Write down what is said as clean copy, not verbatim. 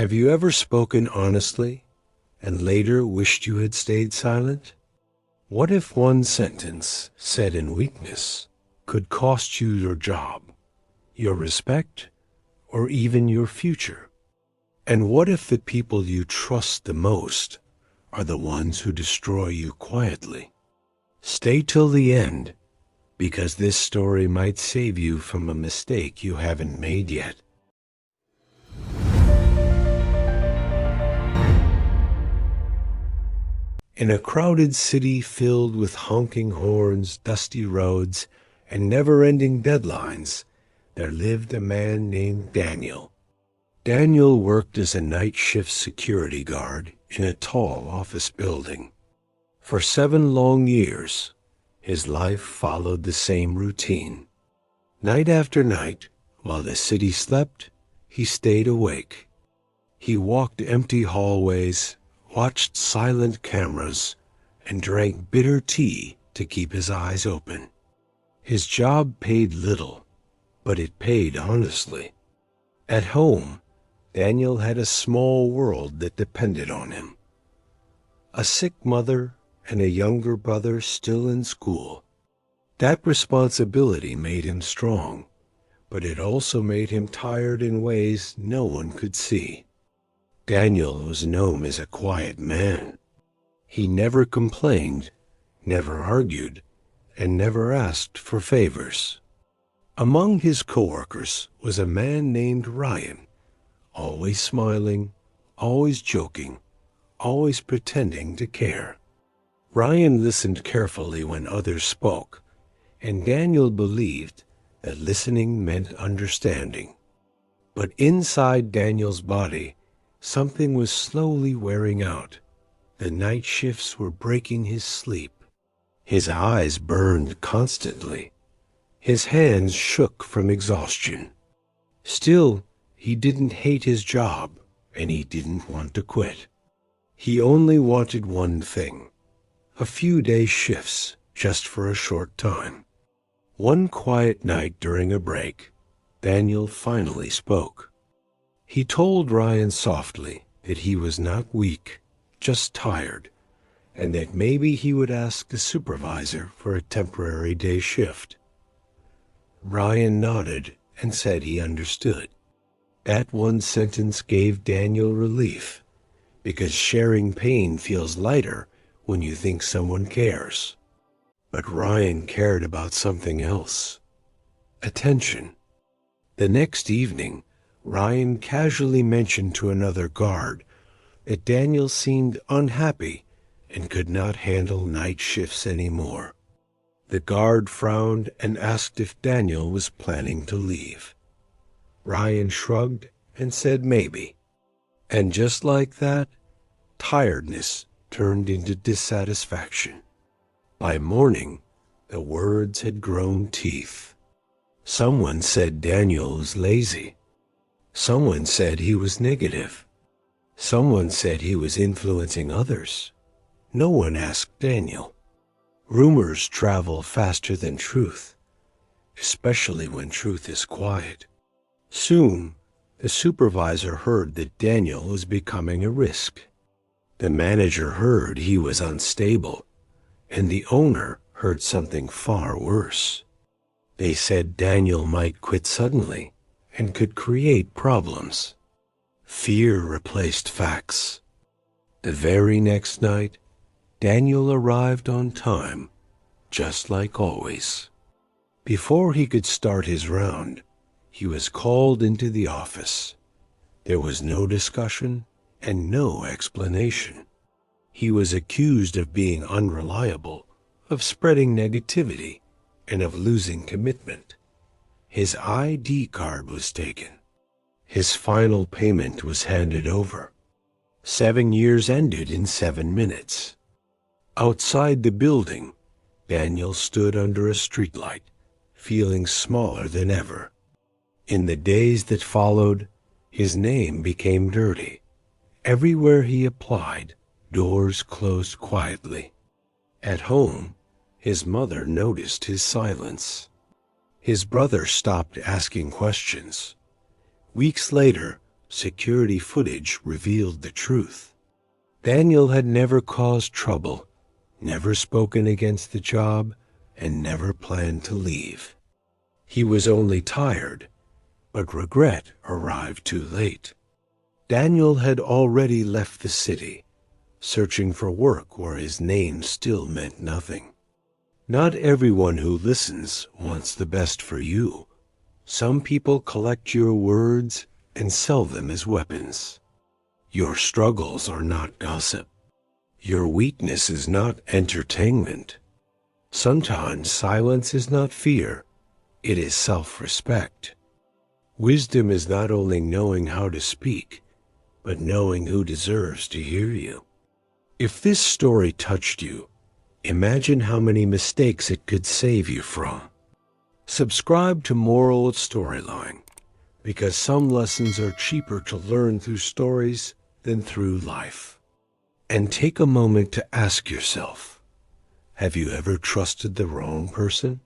Have you ever spoken honestly and later wished you had stayed silent? What if one sentence said in weakness could cost you your job, your respect, or even your future? And what if the people you trust the most are the ones who destroy you quietly? Stay till the end, because this story might save you from a mistake you haven't made yet. In a crowded city filled with honking horns, dusty roads, and never-ending deadlines, there lived a man named Daniel. Daniel worked as a night shift security guard in a tall office building. For 7 long years, his life followed the same routine. Night after night, while the city slept, he stayed awake. He walked empty hallways, watched silent cameras, and drank bitter tea to keep his eyes open. His job paid little, but it paid honestly. At home, Daniel had a small world that depended on him. A sick mother and a younger brother still in school. That responsibility made him strong, but it also made him tired in ways no one could see. Daniel was known as a quiet man. He never complained, never argued, and never asked for favors. Among his coworkers was a man named Ryan, always smiling, always joking, always pretending to care. Ryan listened carefully when others spoke, and Daniel believed that listening meant understanding. But inside Daniel's body, something was slowly wearing out. The night shifts were breaking his sleep. His eyes burned constantly. His hands shook from exhaustion. Still, he didn't hate his job, and he didn't want to quit. He only wanted one thing: a few day shifts, just for a short time. One quiet night during a break, Daniel finally spoke. He told Ryan softly that he was not weak, just tired, and that maybe he would ask the supervisor for a temporary day shift. Ryan nodded and said he understood. That one sentence gave Daniel relief, because sharing pain feels lighter when you think someone cares. But Ryan cared about something else: attention. The next evening, Ryan casually mentioned to another guard that Daniel seemed unhappy and could not handle night shifts anymore. The guard frowned and asked if Daniel was planning to leave. Ryan shrugged and said maybe. And just like that, tiredness turned into dissatisfaction. By morning, the words had grown teeth. Someone said Daniel was lazy. Someone said he was negative. Someone said he was influencing others. No one asked Daniel. Rumors travel faster than truth, especially when truth is quiet. Soon, the supervisor heard that Daniel was becoming a risk. The manager heard he was unstable, and the owner heard something far worse. They said Daniel might quit suddenly and could create problems. Fear replaced facts. The very next night, Daniel arrived on time, just like always. Before he could start his round, he was called into the office. There was no discussion and no explanation. He was accused of being unreliable, of spreading negativity, and of losing commitment. His ID card was taken. His final payment was handed over. 7 years ended in 7 minutes. Outside the building, Daniel stood under a streetlight, feeling smaller than ever. In the days that followed, his name became dirty. Everywhere he applied, doors closed quietly. At home, his mother noticed his silence. His brother stopped asking questions. Weeks later, security footage revealed the truth. Daniel had never caused trouble, never spoken against the job, and never planned to leave. He was only tired, but regret arrived too late. Daniel had already left the city, searching for work where his name still meant nothing. Not everyone who listens wants the best for you. Some people collect your words and sell them as weapons. Your struggles are not gossip. Your weakness is not entertainment. Sometimes silence is not fear, it is self-respect. Wisdom is not only knowing how to speak, but knowing who deserves to hear you. If this story touched you, imagine how many mistakes it could save you from. Subscribe to Moral Storyline, because some lessons are cheaper to learn through stories than through life. And take a moment to ask yourself, have you ever trusted the wrong person?